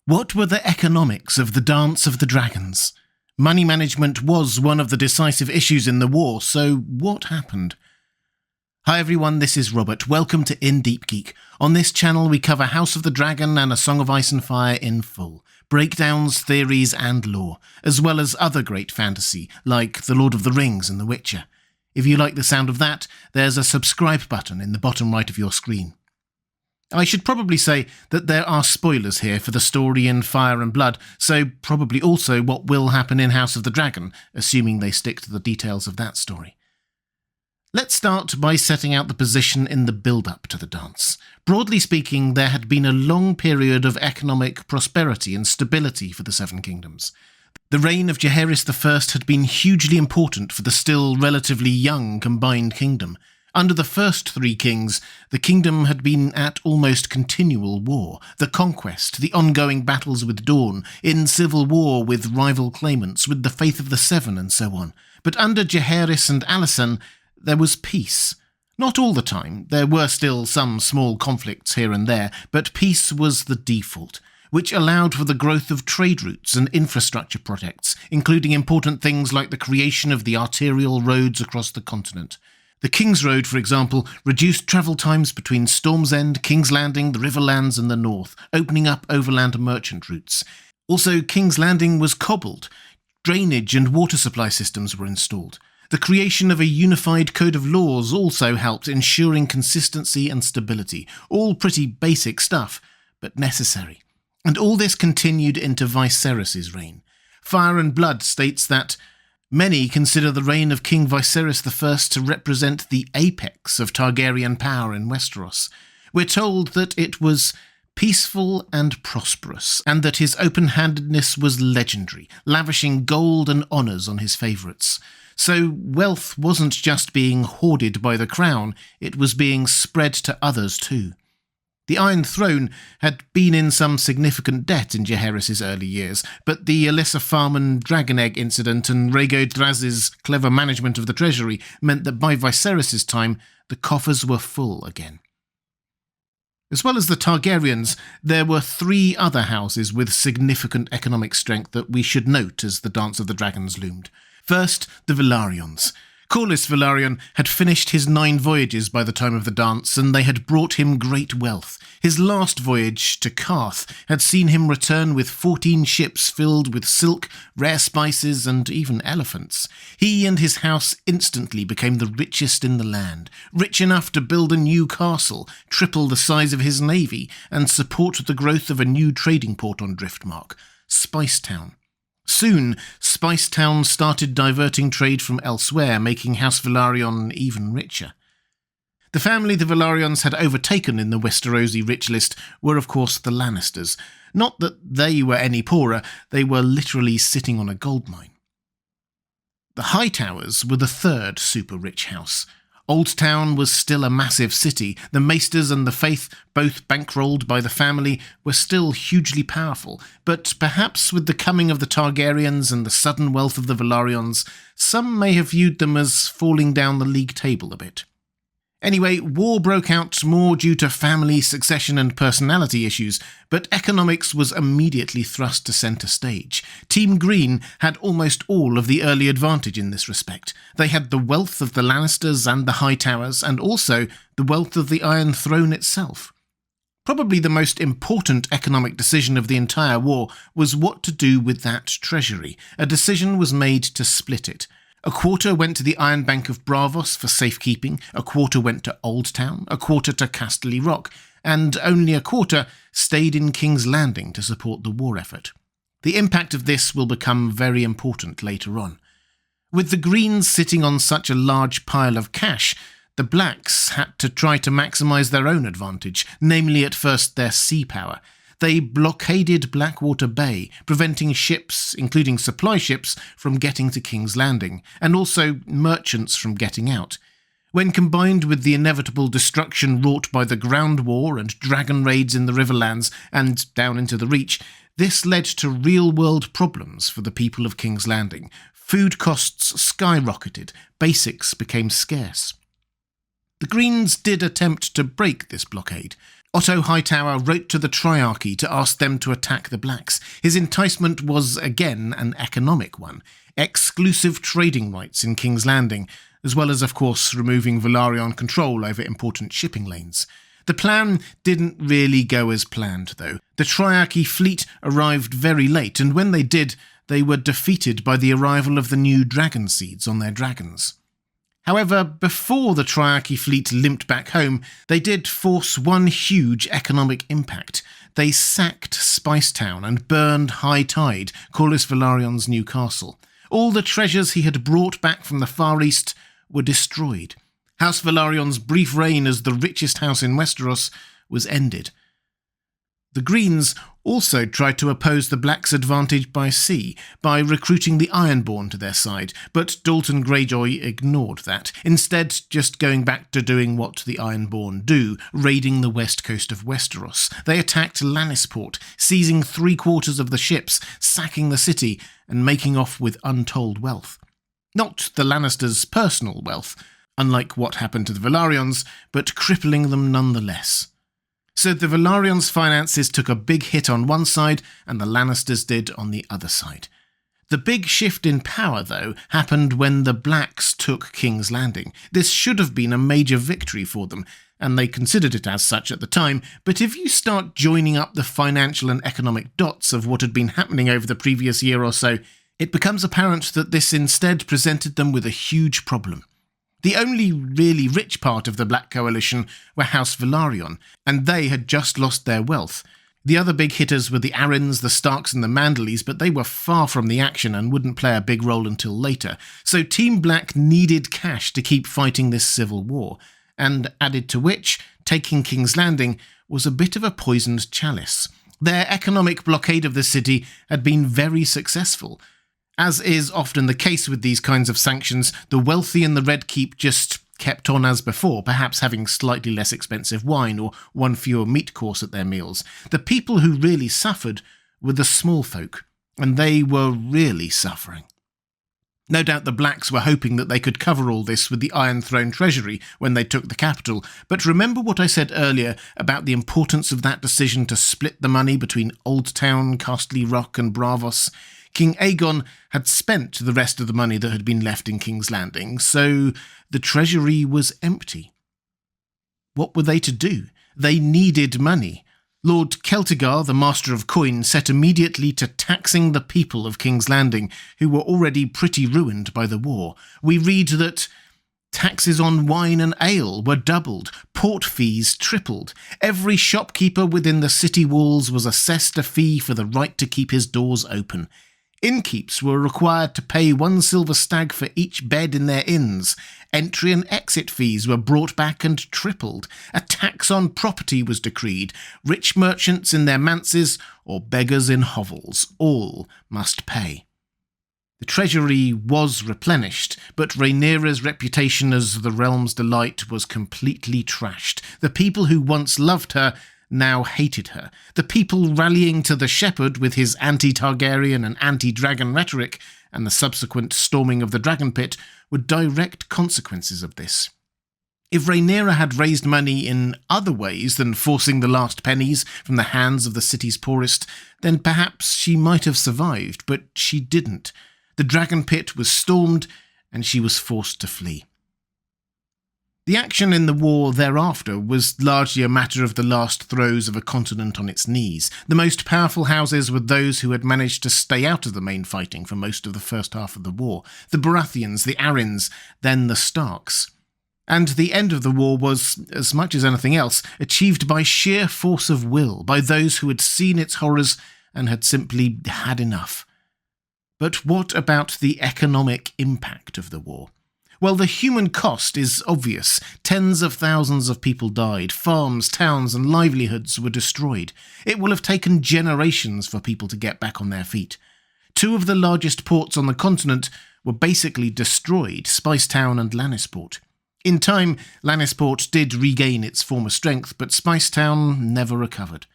What were the economics of the Dance of the Dragons? Money management was one of the decisive issues in the war, so what happened? Hi everyone, this is Robert. Welcome to Deep Geek. On this channel we cover House of the Dragon and A Song of Ice and Fire in full. Breakdowns, theories and lore, as well as other great fantasy like The Lord of the Rings and The Witcher. If you like the sound of that, there's a subscribe button in the bottom right of your screen. I should probably say that there are spoilers here for the story in Fire and Blood, so probably also what will happen in House of the Dragon, assuming they stick to the details of that story. Let's start by setting out the position in the build-up to the dance. Broadly speaking, there had been a long period of economic prosperity and stability for the Seven Kingdoms. The reign of Jaehaerys I had been hugely important for the still relatively young combined kingdom. Under the first three kings, the kingdom had been at almost continual war, the conquest, the ongoing battles with Dorne, in civil war with rival claimants, with the Faith of the Seven and so on. But under Jaehaerys and Alysanne, there was peace. Not all the time, there were still some small conflicts here and there, but peace was the default, which allowed for the growth of trade routes and infrastructure projects, including important things like the creation of the arterial roads across the continent. The King's Road, for example, reduced travel times between Storm's End, King's Landing, the Riverlands and the north, opening up overland merchant routes. Also, King's Landing was cobbled. Drainage and water supply systems were installed. The creation of a unified code of laws also helped, ensuring consistency and stability. All pretty basic stuff, but necessary. And all this continued into Viserys' reign. Fire and Blood states that many consider the reign of King Viserys I to represent the apex of Targaryen power in Westeros. We're told that it was peaceful and prosperous, and that his open-handedness was legendary, lavishing gold and honours on his favourites. So wealth wasn't just being hoarded by the crown, it was being spread to others too. The Iron Throne had been in some significant debt in Jaehaerys' early years, but the Alyssa Farman Dragon Egg incident and Rhaego Draz's clever management of the treasury meant that by Viserys' time, the coffers were full again. As well as the Targaryens, there were three other houses with significant economic strength that we should note as the Dance of the Dragons loomed. First, the Velaryons. Corlys Velaryon had finished his 9 voyages by the time of the dance, and they had brought him great wealth. His last voyage, to Qarth, had seen him return with 14 ships filled with silk, rare spices, and even elephants. He and his house instantly became the richest in the land, rich enough to build a new castle, triple the size of his navy, and support the growth of a new trading port on Driftmark, Spicetown. Soon, Spicetown started diverting trade from elsewhere, making House Velaryon even richer. The family the Velaryons had overtaken in the Westerosi rich list were of course the Lannisters. Not that they were any poorer, they were literally sitting on a goldmine. The Hightowers were the third super-rich house. Old Town was still a massive city. The Maesters and the Faith, both bankrolled by the family, were still hugely powerful, but perhaps with the coming of the Targaryens and the sudden wealth of the Velaryons, some may have viewed them as falling down the league table a bit. Anyway, war broke out more due to family, succession and personality issues, but economics was immediately thrust to centre stage. Team Green had almost all of the early advantage in this respect. They had the wealth of the Lannisters and the Hightowers, and also the wealth of the Iron Throne itself. Probably the most important economic decision of the entire war was what to do with that treasury. A decision was made to split it. A quarter went to the Iron Bank of Braavos for safekeeping, a quarter went to Old Town, a quarter to Casterly Rock, and only a quarter stayed in King's Landing to support the war effort. The impact of this will become very important later on. With the Greens sitting on such a large pile of cash, the Blacks had to try to maximise their own advantage, namely at first their sea power. They blockaded Blackwater Bay, preventing ships, including supply ships, from getting to King's Landing, and also merchants from getting out. When combined with the inevitable destruction wrought by the ground war and dragon raids in the Riverlands and down into the Reach, this led to real-world problems for the people of King's Landing. Food costs skyrocketed, basics became scarce. The Greens did attempt to break this blockade. Otto Hightower wrote to the Triarchy to ask them to attack the Blacks. His enticement was, again, an economic one. Exclusive trading rights in King's Landing, as well as, of course, removing Velaryon control over important shipping lanes. The plan didn't really go as planned, though. The Triarchy fleet arrived very late, and when they did, they were defeated by the arrival of the new dragon seeds on their dragons. However, before the Triarchy fleet limped back home, they did force one huge economic impact. They sacked Spicetown and burned High Tide, Corlys Velaryon's new castle. All the treasures he had brought back from the Far East were destroyed. House Velaryon's brief reign as the richest house in Westeros was ended. The Greens also tried to oppose the Blacks' advantage by sea by recruiting the Ironborn to their side, but Dalton Greyjoy ignored that, instead just going back to doing what the Ironborn do, raiding the west coast of Westeros. They attacked Lannisport, seizing 3/4 of the ships, sacking the city, and making off with untold wealth. Not the Lannisters' personal wealth, unlike what happened to the Velaryons, but crippling them nonetheless. So the Velaryons' finances took a big hit on one side, and the Lannisters did on the other side. The big shift in power, though, happened when the Blacks took King's Landing. This should have been a major victory for them, and they considered it as such at the time, but if you start joining up the financial and economic dots of what had been happening over the previous year or so, it becomes apparent that this instead presented them with a huge problem. The only really rich part of the Black Coalition were House Velaryon, and they had just lost their wealth. The other big hitters were the Arryns, the Starks and the Manderleys, but they were far from the action and wouldn't play a big role until later. So Team Black needed cash to keep fighting this civil war, and added to which, taking King's Landing was a bit of a poisoned chalice. Their economic blockade of the city had been very successful. As is often the case with these kinds of sanctions, the wealthy in the Red Keep just kept on as before, perhaps having slightly less expensive wine or one fewer meat course at their meals. The people who really suffered were the small folk, and they were really suffering. No doubt the Blacks were hoping that they could cover all this with the Iron Throne treasury when they took the capital, but remember what I said earlier about the importance of that decision to split the money between Old Town, Castle Rock and Braavos? King Aegon had spent the rest of the money that had been left in King's Landing, so the treasury was empty. What were they to do? They needed money. Lord Celtigar, the Master of Coin, set immediately to taxing the people of King's Landing, who were already pretty ruined by the war. We read that taxes on wine and ale were doubled, port fees tripled. Every shopkeeper within the city walls was assessed a fee for the right to keep his doors open. Innkeeps were required to pay 1 silver stag for each bed in their inns. Entry and exit fees were brought back and tripled. A tax on property was decreed. Rich merchants in their manses or beggars in hovels, all must pay. The treasury was replenished, but Rhaenyra's reputation as the realm's delight was completely trashed. The people who once loved her now hated her. The people rallying to the shepherd with his anti-Targaryen and anti-dragon rhetoric, and the subsequent storming of the dragon pit, were direct consequences of this. If Rhaenyra had raised money in other ways than forcing the last pennies from the hands of the city's poorest, then perhaps she might have survived, but she didn't. The dragon pit was stormed, and she was forced to flee. The action in the war thereafter was largely a matter of the last throes of a continent on its knees. The most powerful houses were those who had managed to stay out of the main fighting for most of the first half of the war. The Baratheons, the Arryns, then the Starks. And the end of the war was, as much as anything else, achieved by sheer force of will, by those who had seen its horrors and had simply had enough. But what about the economic impact of the war? Well, the human cost is obvious. Tens of thousands of people died. Farms, towns, and livelihoods were destroyed. It will have taken generations for people to get back on their feet. 2 of the largest ports on the continent were basically destroyed, Spicetown and Lannisport. In time, Lannisport did regain its former strength, but Spicetown never recovered.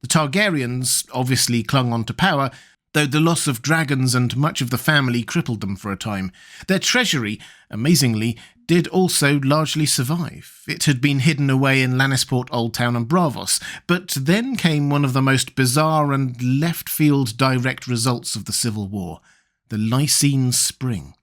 The Targaryens obviously clung on to power, though the loss of dragons and much of the family crippled them for a time. Their treasury, amazingly, did also largely survive. It had been hidden away in Lannisport, Old Town and Braavos, but then came one of the most bizarre and left-field direct results of the Civil War, the Lysine Spring.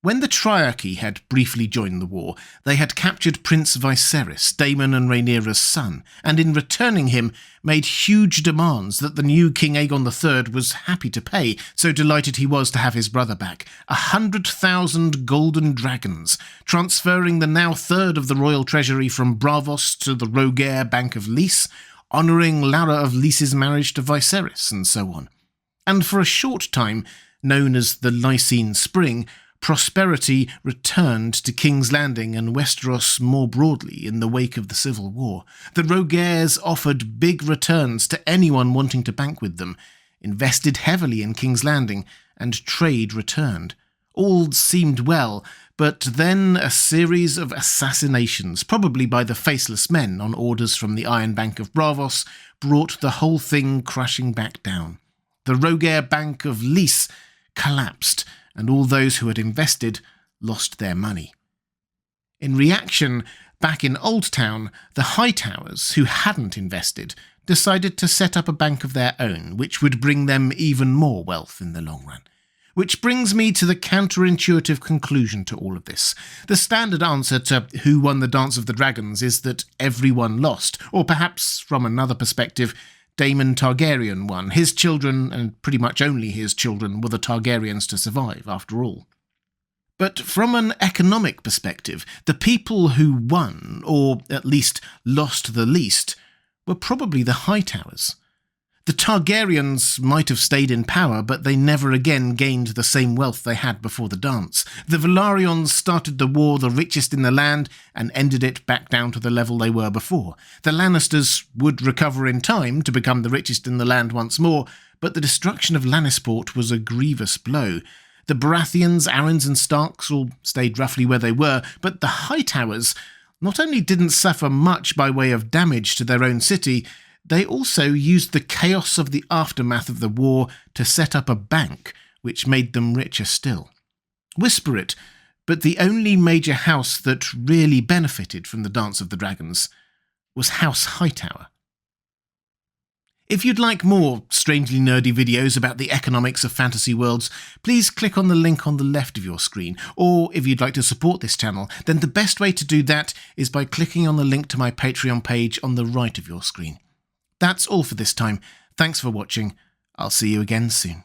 When the Triarchy had briefly joined the war, they had captured Prince Viserys, Daemon and Rhaenyra's son, and in returning him made huge demands that the new King Aegon III was happy to pay, so delighted he was to have his brother back. 100,000 golden dragons, transferring the now third of the royal treasury from Braavos to the Rogaire Bank of Lys, honouring Lara of Lys's marriage to Viserys, and so on. And for a short time, known as the Lysine Spring, prosperity returned to King's Landing and Westeros more broadly in the wake of the Civil War. The Rogaires offered big returns to anyone wanting to bank with them, invested heavily in King's Landing, and trade returned. All seemed well, but then a series of assassinations, probably by the Faceless Men on orders from the Iron Bank of Braavos, brought the whole thing crashing back down. The Rogaire Bank of Lys collapsed, and all those who had invested lost their money. In reaction, back in Old Town, the Hightowers, who hadn't invested, decided to set up a bank of their own, which would bring them even more wealth in the long run. Which brings me to the counterintuitive conclusion to all of this. The standard answer to who won the Dance of the Dragons is that everyone lost, or perhaps, from another perspective, Daemon Targaryen won. His children, and pretty much only his children, were the Targaryens to survive, after all. But from an economic perspective, the people who won, or at least lost the least, were probably the Hightowers. The Targaryens might have stayed in power, but they never again gained the same wealth they had before the dance. The Velaryons started the war the richest in the land and ended it back down to the level they were before. The Lannisters would recover in time to become the richest in the land once more, but the destruction of Lannisport was a grievous blow. The Baratheons, Arryns and Starks all stayed roughly where they were, but the Hightowers not only didn't suffer much by way of damage to their own city, they also used the chaos of the aftermath of the war to set up a bank, which made them richer still. Whisper it, but the only major house that really benefited from the Dance of the Dragons was House Hightower. If you'd like more strangely nerdy videos about the economics of fantasy worlds, please click on the link on the left of your screen, or if you'd like to support this channel, then the best way to do that is by clicking on the link to my Patreon page on the right of your screen. That's all for this time. Thanks for watching. I'll see you again soon.